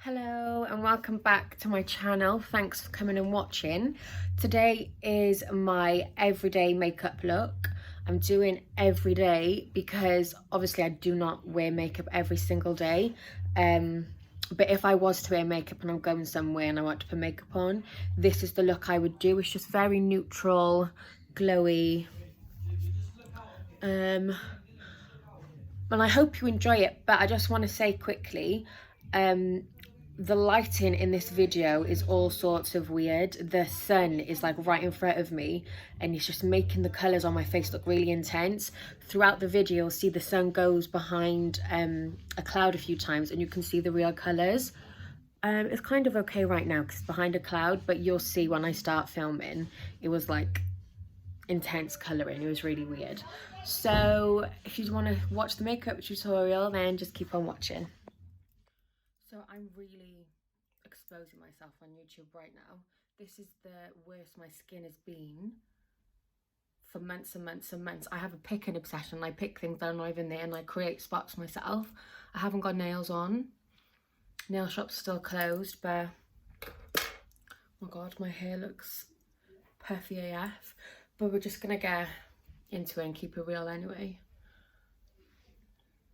Hello and welcome back to my channel. Thanks for coming and watching. Today is my everyday makeup look. I'm doing every day because obviously I do not wear makeup every single day. But if I was to wear makeup and I'm going somewhere and I want to put makeup on, this is the look I would do. It's just very neutral, glowy. And I hope you enjoy it, but I just want to say quickly, the lighting in this video is all sorts of weird. The sun is like right in front of me and it's just making the colours on my face look really intense. Throughout the video, you'll see the sun goes behind a cloud a few times and you can see the real colours. It's kind of okay right now because it's behind a cloud, but you'll see when I start filming, it was like intense colouring. It was really weird. So if you want to watch the makeup tutorial, then just keep on watching. So I'm really exposing myself on YouTube right now. This is the worst my skin has been for months and months and months. I have a picking obsession. I pick things that are not even there and I create spots myself. I haven't got nails on. Nail shop's still closed, but oh my god, my hair looks puffy AF. But we're just gonna get into it and keep it real anyway.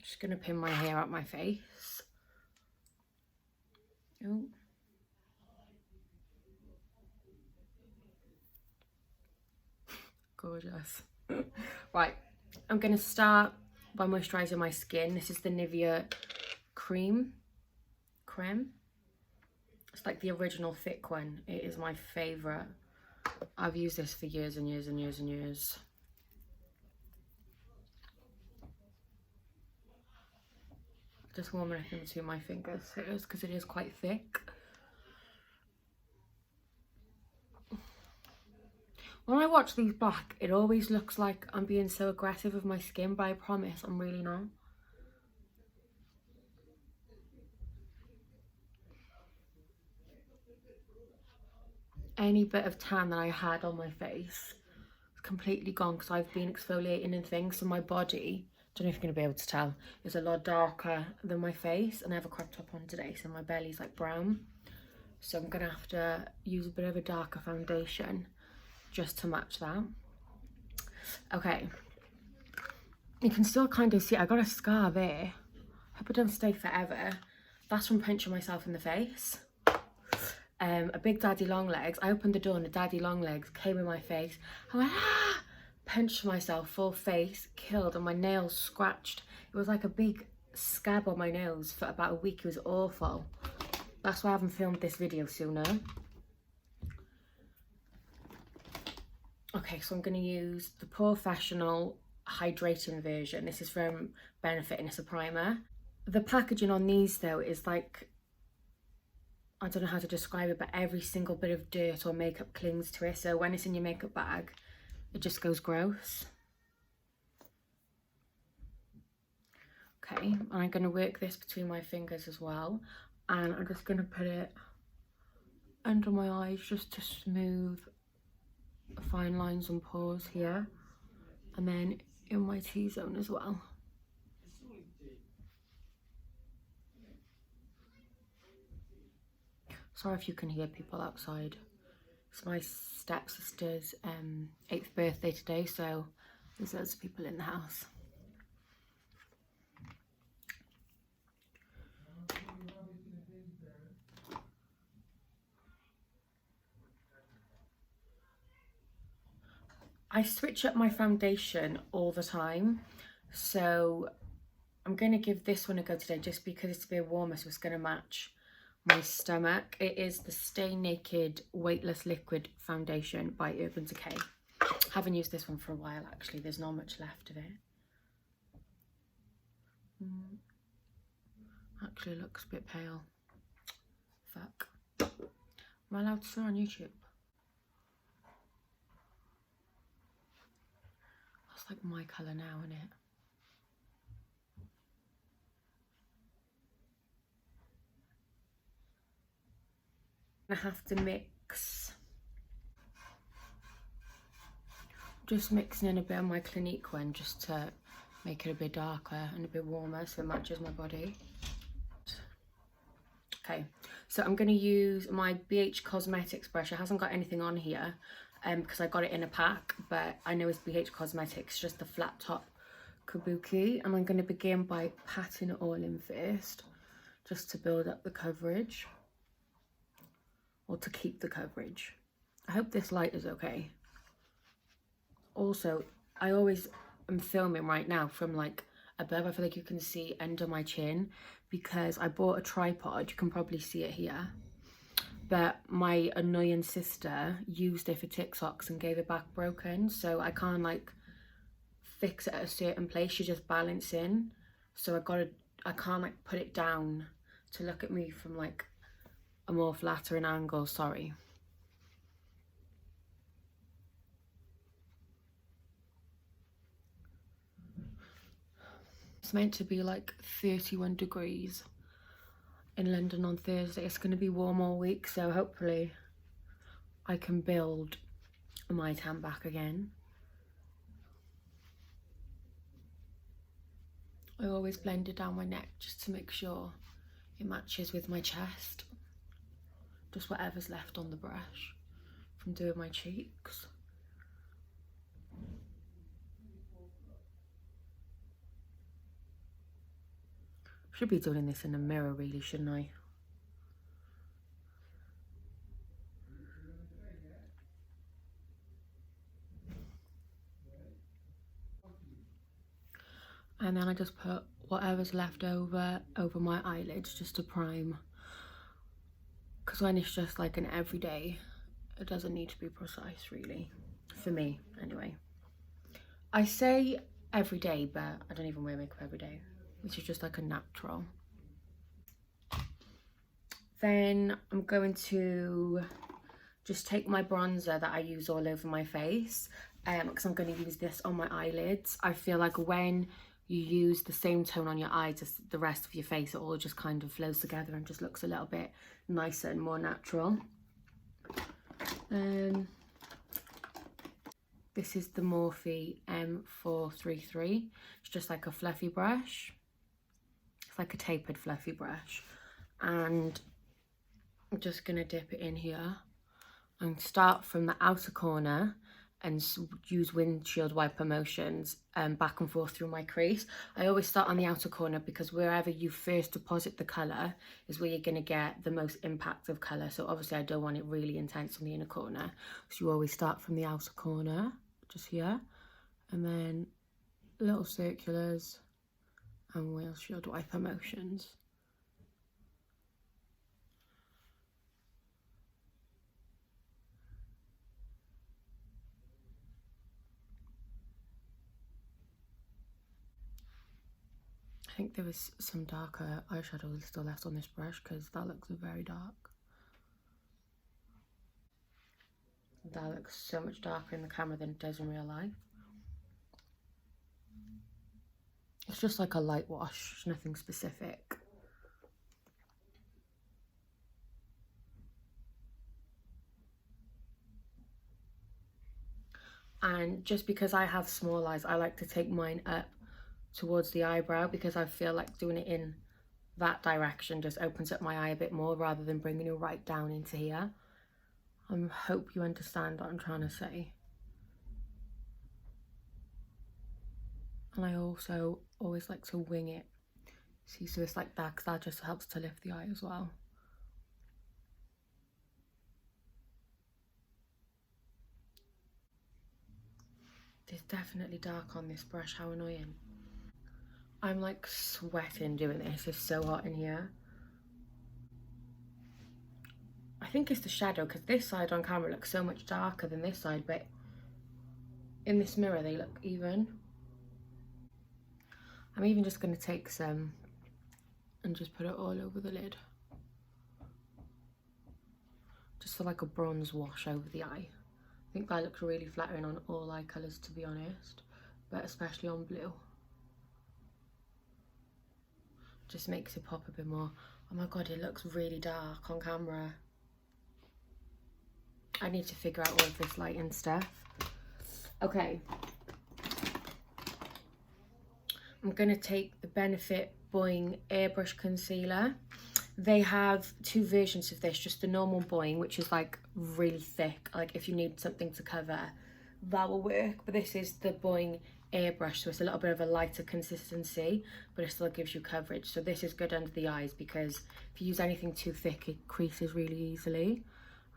Just gonna pin my hair up my face. Oh. Gorgeous. Right, I'm gonna start by moisturising my skin. This is the Nivea creme. It's like the original thick one. It is my favourite. I've used this for years and years and years and years. Just warming it into my fingers because it is quite thick. When I watch these back, it always looks like I'm being so aggressive with my skin, but I promise I'm really not. Any bit of tan that I had on my face is completely gone because I've been exfoliating and things, so my body, don't know if you're going to be able to tell, is a lot darker than my face, and I have a crop top on today, so my belly's like brown. So I'm going to have to use a bit of a darker foundation just to match that. Okay. You can still kind of see, I got a scar there. Hope it don't stay forever. That's from punching myself in the face. A big daddy long legs. I opened the door and a daddy long legs came in my face. I went, ah! Punched myself full face, killed, and my nails scratched. It was like a big scab on my nose for about a week. It was awful. That's why I haven't filmed this video sooner. Okay, so I'm going to use the Professional hydrating version. This is from Benefit and it's a primer. The packaging on these though is like, I don't know how to describe it, but every single bit of dirt or makeup clings to it. So when it's in your makeup bag, it just goes gross. Okay, and I'm going to work this between my fingers as well. And I'm just going to put it under my eyes just to smooth fine lines and pores here. And then in my T-zone as well. Sorry if you can hear people outside. It's my stepsister's 8th birthday today, so there's loads of people in the house. I switch up my foundation all the time, so I'm going to give this one a go today just because it's a bit warmer, so it's going to match my stomach. It is the Stay Naked Weightless Liquid Foundation by Urban Decay. Haven't used this one for a while actually, there's not much left of it. Actually looks a bit pale. Fuck. Am I allowed to swear on YouTube? That's like my colour now, isn't it? I have to mix. Just mixing in a bit of my Clinique one just to make it a bit darker and a bit warmer so it matches my body. Okay, so I'm going to use my BH Cosmetics brush. It hasn't got anything on here because I got it in a pack, but I know it's BH Cosmetics, just the flat top kabuki. And I'm going to begin by patting it all in first, just to build up the coverage, or to keep the coverage. I hope this light is okay. Also, I always am filming right now from like above. I feel like you can see under my chin because I bought a tripod. You can probably see it here. But my annoying sister used it for TikToks and gave it back broken. So I can't like fix it at a certain place. You're just balancing. So I can't like put it down to look at me from like a more flattering angle, sorry. It's meant to be like 31 degrees in London on Thursday. It's going to be warm all week, so hopefully I can build my tan back again. I always blend it down my neck just to make sure it matches with my chest. Just whatever's left on the brush from doing my cheeks. Should be doing this in the mirror really, shouldn't I? And then I just put whatever's left over my eyelids just to prime. Because when it's just like an everyday, it doesn't need to be precise really. For me, anyway. I say every day, but I don't even wear makeup every day. This is just like a natural. Then I'm going to just take my bronzer that I use all over my face, because I'm going to use this on my eyelids. I feel like when you use the same tone on your eyes as the rest of your face, it all just kind of flows together and just looks a little bit nicer and more natural. This is the Morphe M433. It's just like a fluffy brush. It's like a tapered fluffy brush. And I'm just going to dip it in here and start from the outer corner and use windshield wiper motions back and forth through my crease. I always start on the outer corner because wherever you first deposit the colour is where you're going to get the most impact of colour. So obviously I don't want it really intense on the inner corner. So you always start from the outer corner, just here, and then little circulars and windshield wiper motions. I think there is some darker eyeshadow still left on this brush because that looks very dark. That looks so much darker in the camera than it does in real life. It's just like a light wash, it's nothing specific. And just because I have small eyes, I like to take mine up towards the eyebrow because I feel like doing it in that direction just opens up my eye a bit more rather than bringing it right down into here. I hope you understand what I'm trying to say. And I also always like to wing it. See, so it's like that because that just helps to lift the eye as well. It's definitely dark on this brush, how annoying. I'm like sweating doing this, it's so hot in here. I think it's the shadow because this side on camera looks so much darker than this side, but in this mirror they look even. I'm even just going to take some and just put it all over the lid. Just for like a bronze wash over the eye. I think that looks really flattering on all eye colours, to be honest, but especially on blue. Just makes it pop a bit more. Oh my god, it looks really dark on camera. I need to figure out all of this light and stuff. Okay. I'm going to take the Benefit Boing Airbrush Concealer. They have two versions of this, just the normal boing, which is like really thick, like if you need something to cover, that will work. But this is the boing airbrush, so it's a little bit of a lighter consistency, but it still gives you coverage. So this is good under the eyes, because if you use anything too thick, it creases really easily.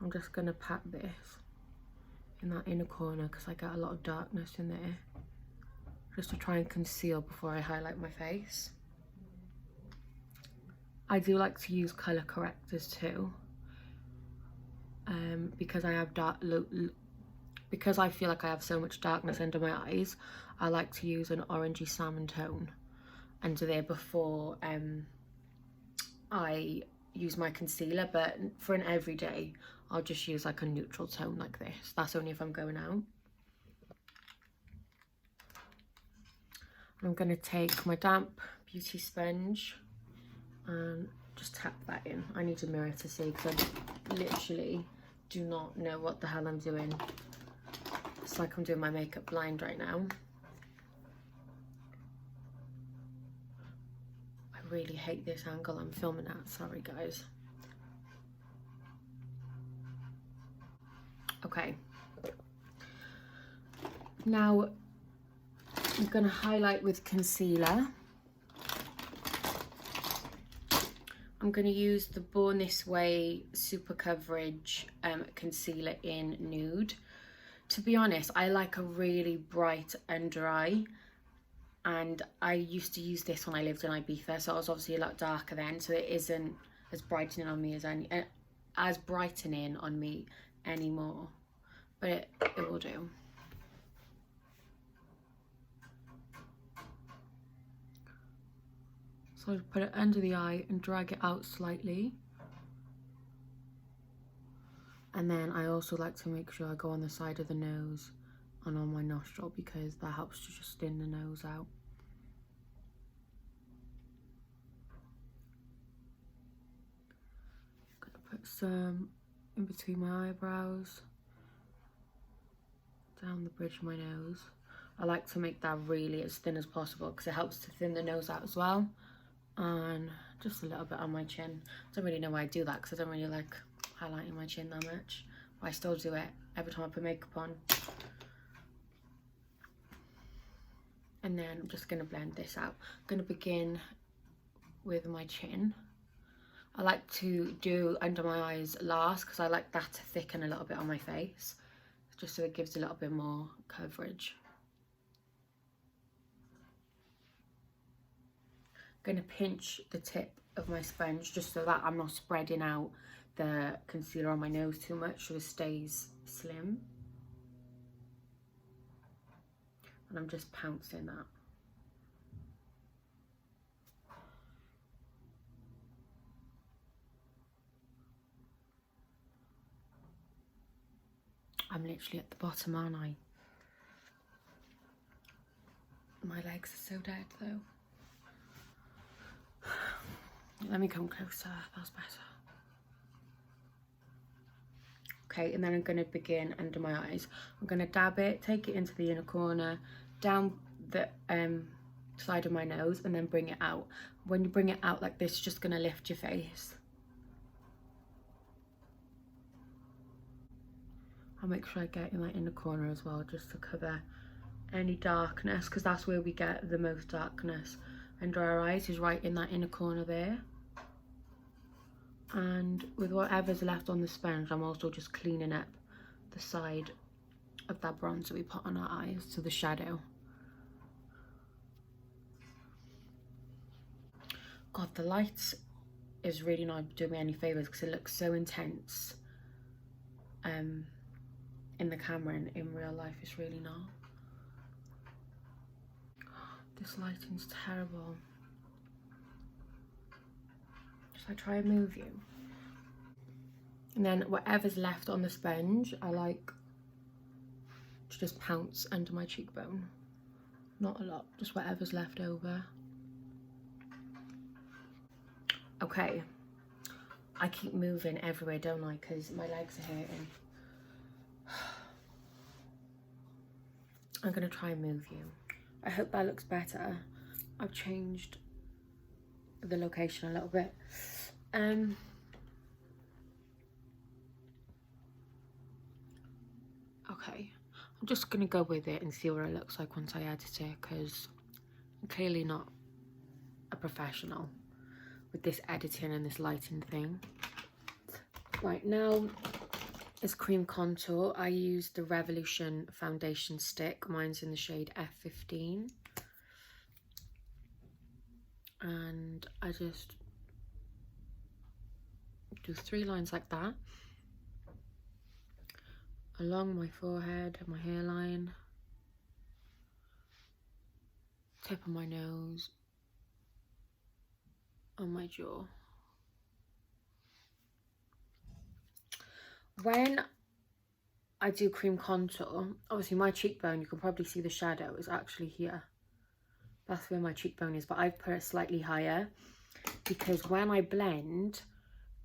I'm just gonna pat this in that inner corner because I get a lot of darkness in there, just to try and conceal before I highlight my face. I do like to use colour correctors too, because I have because I feel like I have so much darkness under my eyes. I like to use an orangey salmon tone under there before I use my concealer, but for an everyday I'll just use like a neutral tone like this. That's only if I'm going out. I'm going to take my damp beauty sponge and just tap that in. I need a mirror to see because I literally do not know what the hell I'm doing. It's like I'm doing my makeup blind right now. I really hate this angle I'm filming at, sorry guys. Okay. Now I'm going to highlight with concealer. I'm going to use the Born This Way Super Coverage concealer in Nude. To be honest, I like a really bright under eye, and I used to use this when I lived in Ibiza, so I was obviously a lot darker then, so it isn't as brightening on me anymore, but it will do. So I put it under the eye and drag it out slightly. And then I also like to make sure I go on the side of the nose and on my nostril, because that helps to just thin the nose out. I'm gonna put some in between my eyebrows, down the bridge of my nose. I like to make that really as thin as possible because it helps to thin the nose out as well. And just a little bit on my chin. I don't really know why I do that because I don't really like highlighting my chin that much, but I still do it every time I put makeup on. And then I'm just going to blend this out. I'm going to begin with my chin. I like to do under my eyes last because I like that to thicken a little bit on my face, just so it gives a little bit more coverage. Going to pinch the tip of my sponge just so that I'm not spreading out the concealer on my nose too much, so it stays slim. And I'm just pouncing that. I'm literally at the bottom, aren't I? My legs are so dead though. Let me come closer, that's better. Okay, and then I'm going to begin under my eyes. I'm going to dab it, take it into the inner corner, down the side of my nose, and then bring it out. When you bring it out like this, it's just going to lift your face. I'll make sure I get in that inner corner as well, just to cover any darkness, because that's where we get the most darkness under our eyes, is right in that inner corner there. And with whatever's left on the sponge, I'm also just cleaning up the side of that bronzer we put on our eyes, so the shadow. God, the light is really not doing me any favours because it looks so intense in the camera, and in real life it's really not. This lighting's terrible. Shall I try and move you? And then whatever's left on the sponge, I like to just pounce under my cheekbone. Not a lot, just whatever's left over. Okay, I keep moving everywhere, don't I? Because my legs are hurting. I'm gonna try and move you. I hope that looks better. I've changed the location a little bit. Okay, I'm just gonna go with it and see what it looks like once I edit it, because I'm clearly not a professional with this editing and this lighting thing. Right, now is cream contour. I use the Revolution foundation stick. Mine's in the shade F15. And I just do 3 lines like that along my forehead and my hairline, tip of my nose, on my jaw. When I do cream contour, obviously my cheekbone, you can probably see the shadow is actually here. That's where my cheekbone is, but I've put it slightly higher because when I blend,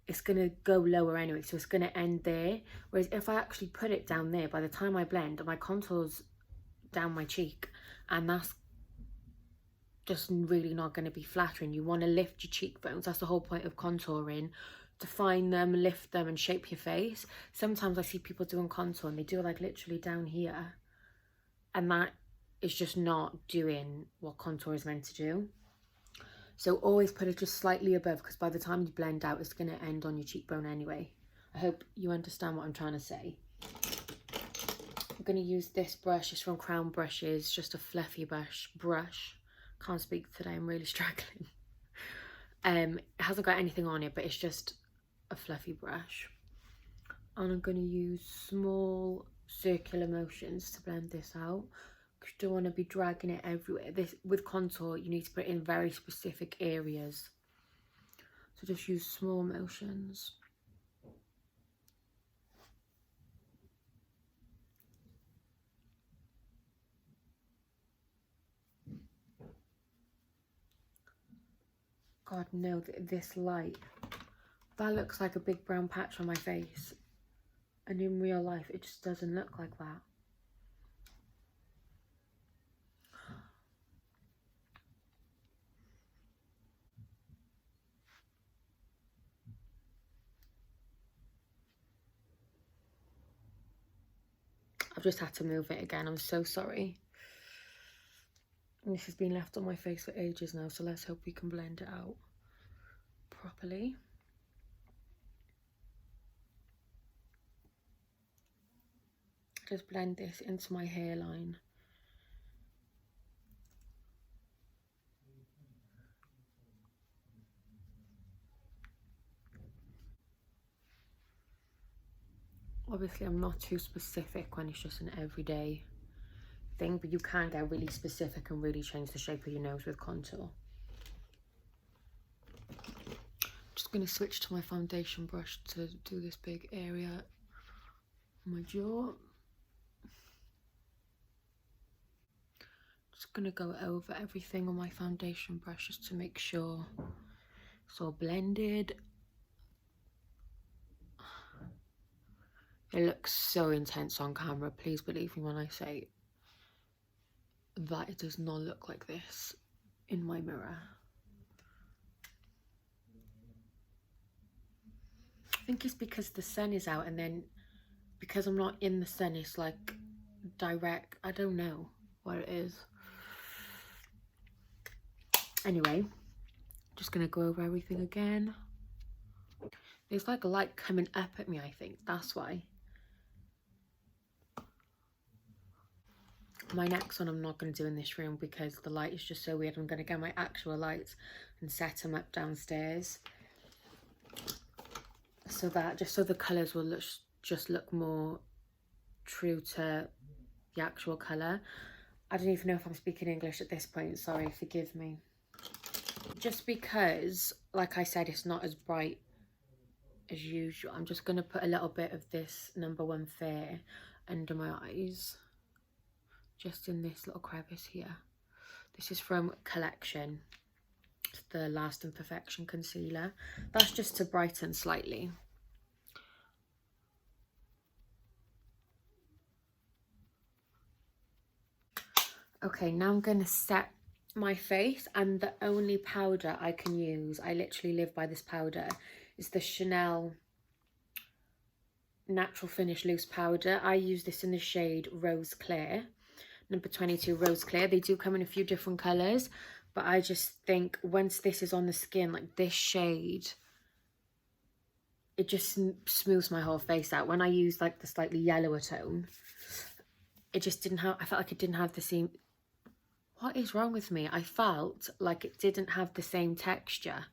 it's going to go lower anyway, so it's going to end there. Whereas if I actually put it down there, by the time I blend, my contour's down my cheek, and that's just really not going to be flattering. You want to lift your cheekbones. That's the whole point of contouring. Define them, lift them, and shape your face. Sometimes I see people doing contour and they do it like literally down here, and that is just not doing what contour is meant to do. So always put it just slightly above, because by the time you blend out, it's going to end on your cheekbone anyway. I hope you understand what I'm trying to say. I'm going to use this brush. It's from Crown Brushes, just a fluffy brush. Can't speak today, I'm really struggling. It hasn't got anything on it, but it's just a fluffy brush. And I'm going to use small circular motions to blend this out, because you don't want to be dragging it everywhere. This, with contour, you need to put it in very specific areas. So just use small motions. God, no, this light, that looks like a big brown patch on my face. And in real life, it just doesn't look like that. I've just had to move it again, I'm so sorry. And this has been left on my face for ages now, so let's hope we can blend it out properly. Just blend this into my hairline. Obviously, I'm not too specific when it's just an everyday thing, but you can get really specific and really change the shape of your nose with contour. Just going to switch to my foundation brush to do this big area on my jaw. Just going to go over everything on my foundation brush just to make sure it's all blended. It looks so intense on camera, please believe me when I say that it does not look like this in my mirror. I think it's because the sun is out, and then because I'm not in the sun, it's like direct. I don't know what it is. Anyway, just gonna go over everything again. There's like a light coming up at me, I think that's why. My next one I'm not going to do in this room because the light is just so weird. I'm going to get my actual lights and set them up downstairs, so that just so the colours will just look more true to the actual colour. I don't even know if I'm speaking English at this point, sorry, forgive me. Just because, like I said, it's not as bright as usual, I'm just going to put a little bit of this #1 Fair under my eyes. Just in this little crevice here. This is from Collection. It's the Last Imperfection concealer. That's just to brighten slightly. Okay, now I'm going to set my face, and the only powder I can use, I literally live by this powder, is the Chanel Natural Finish Loose Powder. I use this in the shade Rose Clear, number 22 Rose Clear. They do come in a few different colours, but I just think once this is on the skin, like this shade, it just smooths my whole face out. When I use like the slightly yellower tone, it just didn't have, I felt like it didn't have the same, what is wrong with me? I felt like it didn't have the same texture.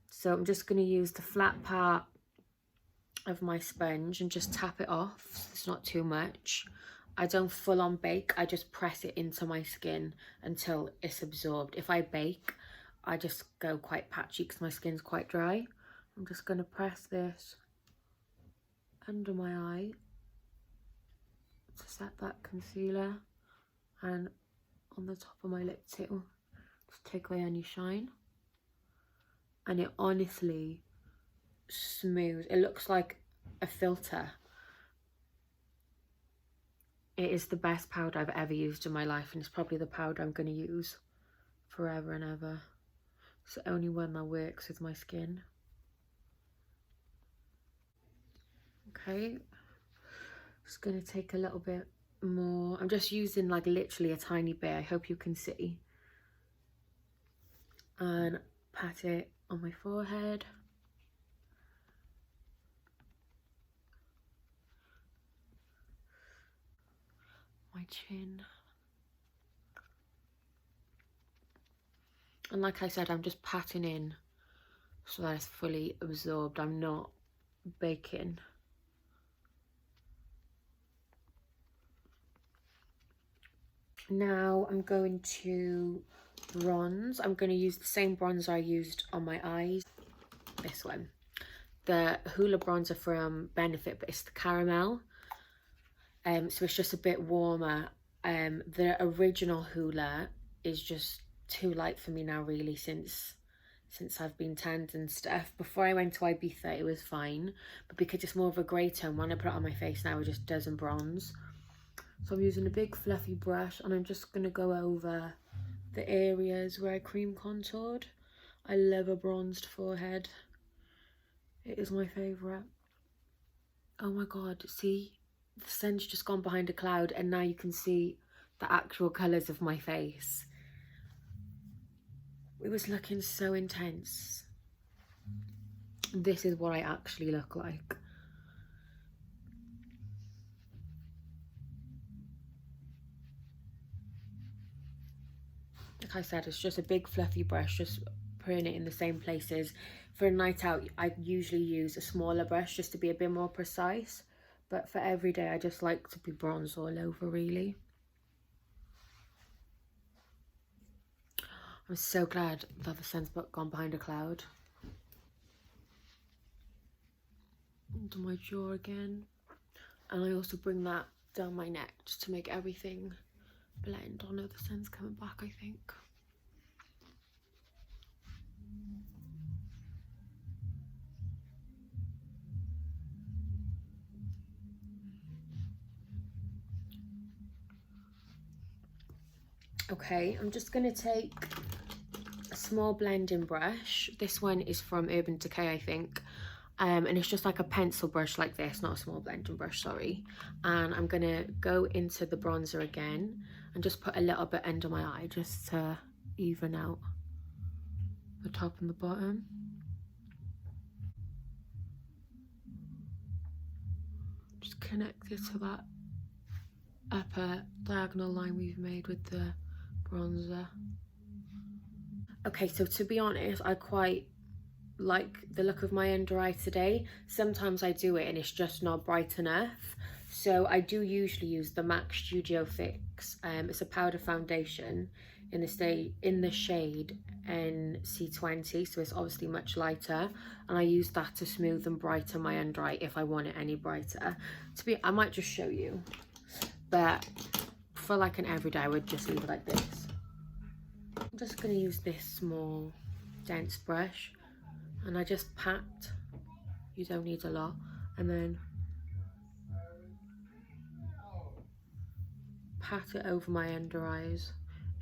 So I'm just going to use the flat part of my sponge and just tap it off. It's not too much. I don't full on bake, I just press it into my skin until it's absorbed. If I bake, I just go quite patchy because my skin's quite dry. I'm just going to press this under my eye to set that concealer, and on the top of my lip too, just take away any shine. And it honestly smooths. It looks like a filter. It is the best powder I've ever used in my life, and it's probably the powder I'm going to use forever and ever. It's the only one that works with my skin. Okay, just going to take a little bit more. I'm just using like literally a tiny bit, I hope you can see. And pat it on my forehead. My chin. And like I said, I'm just patting in so that it's fully absorbed. I'm not baking. Now I'm going to bronze. I'm going to use the same bronzer I used on my eyes. This one. The Hoola bronzer from Benefit, but it's the caramel. So it's just a bit warmer. The original Hoola is just too light for me now, really, since I've been tanned and stuff. Before I went to Ibiza, it was fine, but because it's more of a grey tone, when I put it on my face now, it just doesn't bronze. So I'm using a big fluffy brush, and I'm just going to go over the areas where I cream contoured. I love a bronzed forehead. It is my favourite. Oh my god, see? The sun's just gone behind a cloud, and now you can see the actual colours of my face. It was looking so intense. This is what I actually look like. Like I said, it's just a big fluffy brush, just putting it in the same places. For a night out, I usually use a smaller brush just to be a bit more precise. But for every day, I just like to be bronze all over, really. I'm so glad that the sun's gone behind a cloud. Onto my jaw again. And I also bring that down my neck just to make everything blend. Oh no, the sun's coming back, I think. Okay, I'm just going to take a small blending brush. This one is from Urban Decay, I think. And it's just like a pencil brush like this, not a small blending brush, sorry. And I'm going to go into the bronzer again and just put a little bit under my eye just to even out the top and the bottom. Just connect it to that upper diagonal line we've made with the bronzer. Okay, so to be honest, I quite like the look of my under eye today. Sometimes I do it and it's just not bright enough, so I do usually use the MAC Studio Fix. It's a powder foundation in the shade NC20, so it's obviously much lighter, and I use that to smooth and brighten my under eye if I want it any brighter. I might just show you, but for like an everyday, I would just leave it like this. I'm just going to use this small dense brush, and I just pat. You don't need a lot, and then pat it over my under eyes,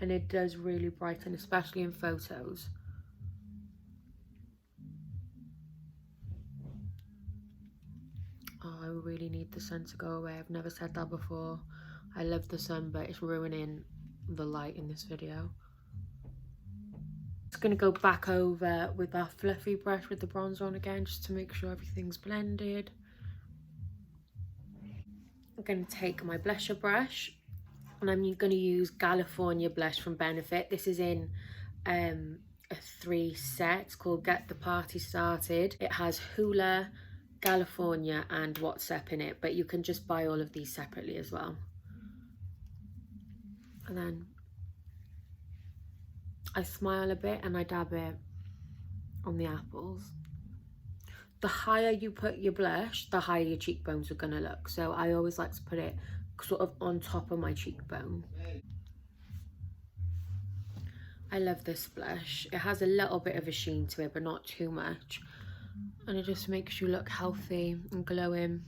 and it does really brighten, especially in photos. really need the sun to go away. I've never said that before. I love the sun, but it's ruining the light in this video. Just gonna go back over with our fluffy brush with the bronzer on again, just to make sure everything's blended. I'm gonna take my blusher brush, and I'm gonna use California blush from Benefit. This is in a 3 set. It's called Get the Party Started. It has Hoola, California and WhatsApp in it, but you can just buy all of these separately as well. And then I smile a bit and I dab it on the apples. The higher you put your blush, the higher your cheekbones are gonna look. So I always like to put it sort of on top of my cheekbone. I love this blush. It has a little bit of a sheen to it, but not too much. And it just makes you look healthy and glowing.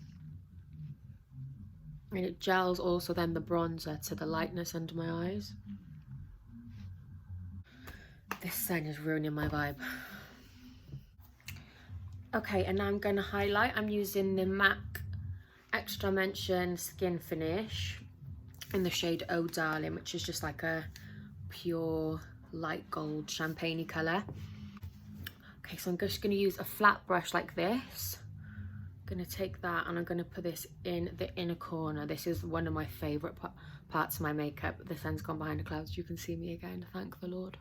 And it gels also then the bronzer to the lightness under my eyes. This sun is ruining my vibe. Okay, and now I'm going to highlight. I'm using the MAC Extra Mention Skin Finish in the shade Oh Darling, which is just like a pure light gold champagne-y colour. Okay, so I'm just going to use a flat brush like this. I'm going to take that and I'm going to put this in the inner corner. This is one of my favourite parts of my makeup. The sun's gone behind the clouds. You can see me again, thank the Lord.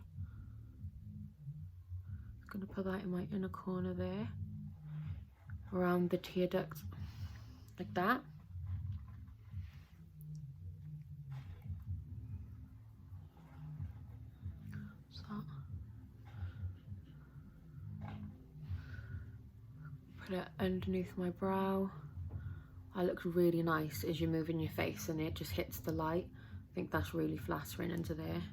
I'm going to put that in my inner corner there, around the tear duct, like that. Put it underneath my brow. That looks really nice as you're moving your face and it just hits the light. I think that's really flattering under there.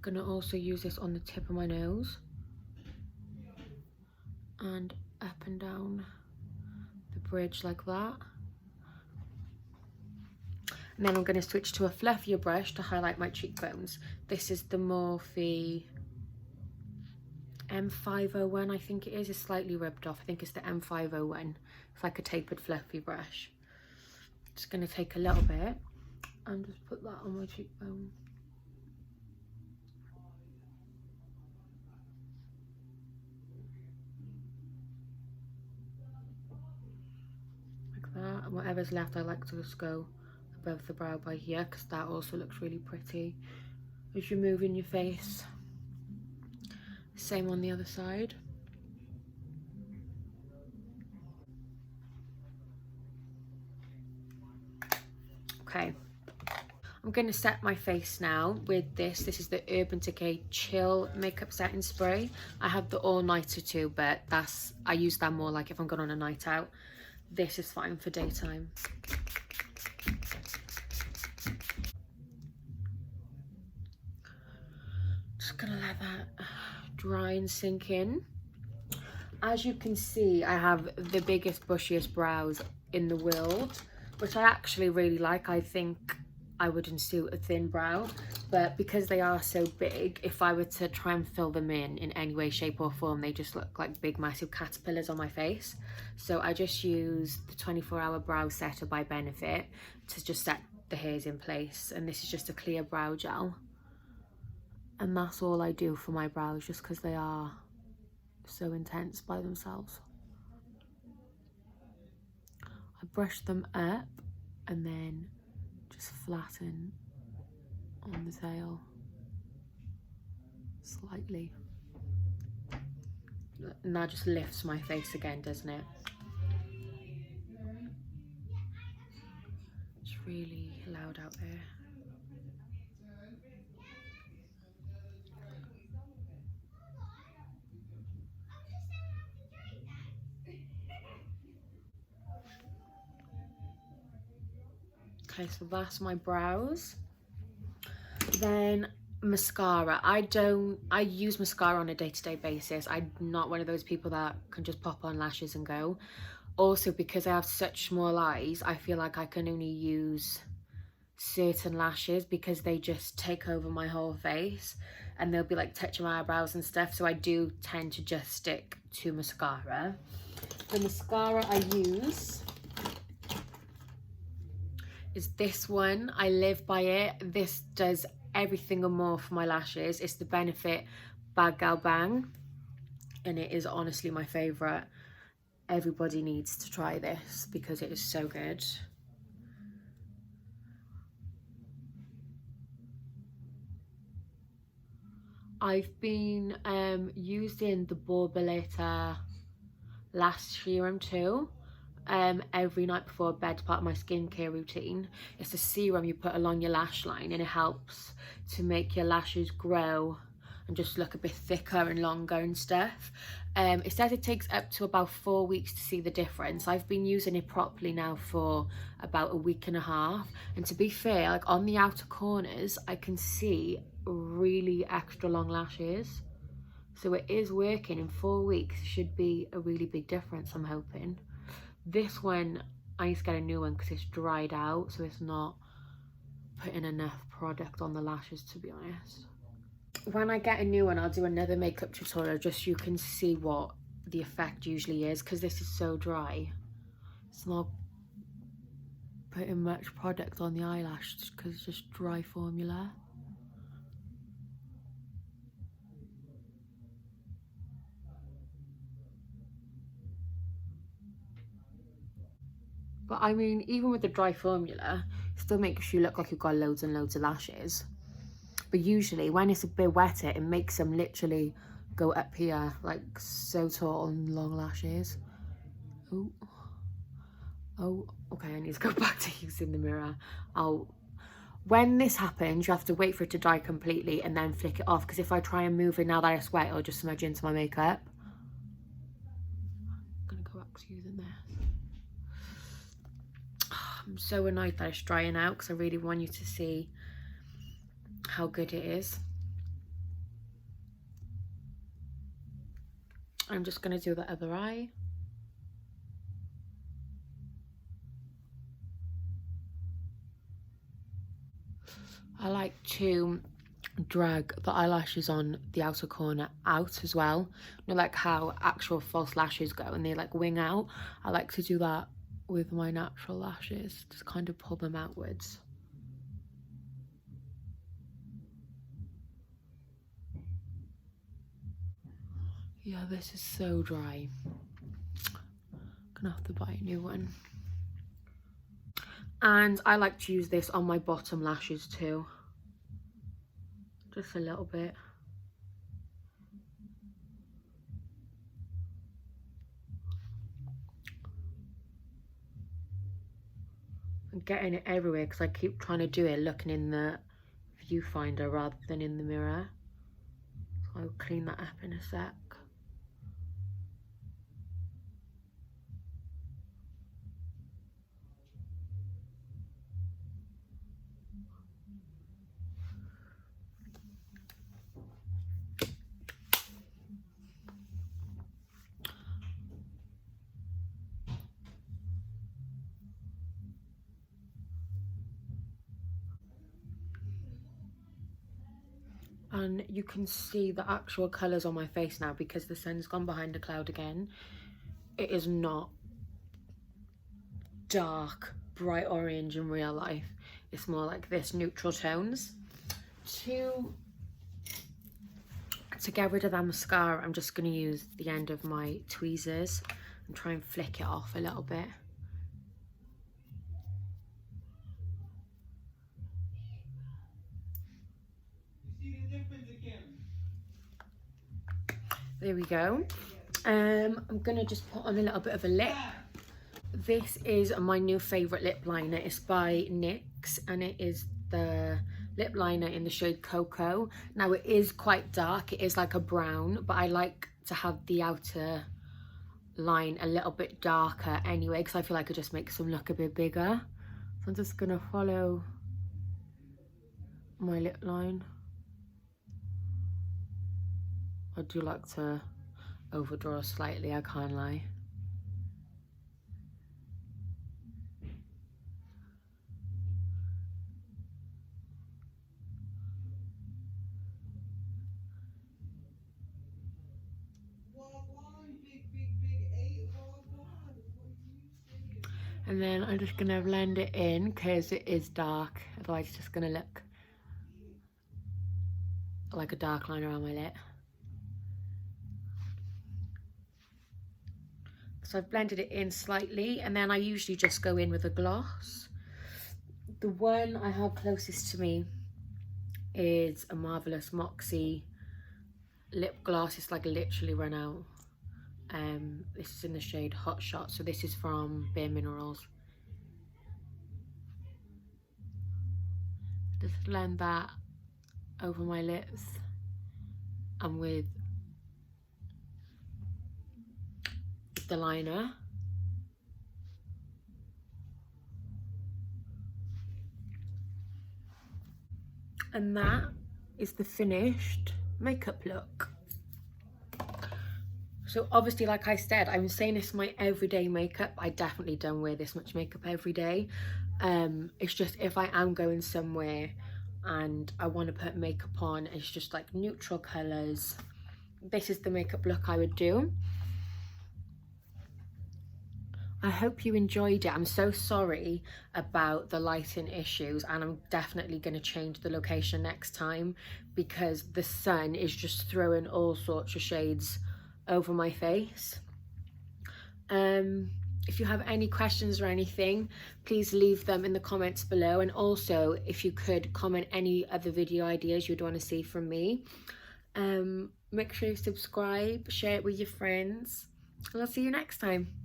Gonna also use this on the tip of my nose and up and down the bridge like that. And then I'm going to switch to a fluffier brush to highlight my cheekbones. This is the Morphe M501, I think it is. It's slightly ripped off. I think it's the M501. It's like a tapered fluffy brush. Just going to take a little bit and just put that on my cheekbone. Like that. And whatever's left, I like to just go above the brow by here, because that also looks really pretty as you're moving your face. Same on the other side. Okay, I'm going to set my face now with this. This is the Urban Decay Chill Makeup Setting Spray. I have the All Nighter too, but I use that more like if I'm going on a night out. This is fine for daytime. Just gonna let that dry and sink in. As you can see, I have the biggest, bushiest brows in the world, which I actually really like. I think I wouldn't suit a thin brow, but because they are so big, if I were to try and fill them in any way, shape or form, they just look like big, massive caterpillars on my face. So I just use the 24-hour brow setter by Benefit to just set the hairs in place. And this is just a clear brow gel. And that's all I do for my brows, just because they are so intense by themselves. I brush them up and then just flatten on the tail slightly. And that just lifts my face again, doesn't it? It's really loud out there. Okay, so that's my brows. Then mascara. I use mascara on a day-to-day basis. I'm not one of those people that can just pop on lashes and go. Also, because I have such small eyes, I feel like I can only use certain lashes because they just take over my whole face and they'll be like touching my eyebrows and stuff. So I do tend to just stick to mascara. The mascara I use is this one. I live by it. This does everything and more for my lashes. It's the Benefit Bad Gal Bang, and it is honestly my favourite. Everybody needs to try this because it is so good. I've been using the Borboleta Lash Serum too. Every night before bed, part of my skincare routine. It's a serum you put along your lash line and it helps to make your lashes grow and just look a bit thicker and longer and stuff. It says it takes up to about 4 weeks to see the difference. I've been using it properly now for about a week and a half, and to be fair, like on the outer corners I can see really extra long lashes, so it is working. In 4 weeks should be a really big difference, I'm hoping. This one I need to get a new one because it's dried out, so it's not putting enough product on the lashes, to be honest. When I get a new one, I'll do another makeup tutorial just so you can see what the effect usually is, because this is so dry. It's not putting much product on the eyelash because it's just dry formula. But I mean, even with the dry formula, it still makes you look like you've got loads and loads of lashes. But usually when it's a bit wetter, it makes them literally go up here, like so tall and long lashes. Oh, okay, I need to go back to using the mirror. When this happens, you have to wait for it to dry completely and then flick it off, because if I try and move it now that I sweat, it'll just smudge into my makeup. I'm gonna go back to using this. I'm so annoyed that it's drying out because I really want you to see how good it is. I'm just gonna do the other eye. I like to drag the eyelashes on the outer corner out as well. You know, like how actual false lashes go and they like wing out. I like to do that with my natural lashes, just kind of pull them outwards. Yeah, this is so dry. Gonna have to buy a new one. And I like to use this on my bottom lashes too. Just a little bit. I'm getting it everywhere because I keep trying to do it looking in the viewfinder rather than in the mirror. So I'll clean that up in a sec. And you can see the actual colours on my face now because the sun's gone behind the cloud again. It is not dark, bright orange in real life. It's more like this, neutral tones. To get rid of that mascara, I'm just going to use the end of my tweezers and try and flick it off a little bit. There we go. I'm gonna just put on a little bit of a lip. This is my new favourite lip liner. It's by NYX and it is the lip liner in the shade Cocoa. Now it is quite dark, it is like a brown, but I like to have the outer line a little bit darker anyway because I feel like it just makes them look a bit bigger. So I'm just gonna follow my lip line. I do like to overdraw slightly, I can't lie. And then I'm just gonna blend it in because it is dark, otherwise it's just gonna look like a dark line around my lip. So I've blended it in slightly, and then I usually just go in with a gloss. The one I have closest to me is a Marvelous Moxie lip gloss. It's like literally run out. This is in the shade Hot Shot, so this is from Bare Minerals. Just blend that over my lips and with the liner. And that is the finished makeup look. So obviously, like I said, I'm saying this is my everyday makeup. I definitely don't wear this much makeup every day. It's just if I am going somewhere and I want to put makeup on, it's just like neutral colours. This is the makeup look I would do. I hope you enjoyed it. I'm so sorry about the lighting issues, and I'm definitely going to change the location next time because the sun is just throwing all sorts of shades over my face. If you have any questions or anything, please leave them in the comments below, and also if you could comment any other video ideas you'd want to see from me. Make sure you subscribe, share it with your friends, and I'll see you next time.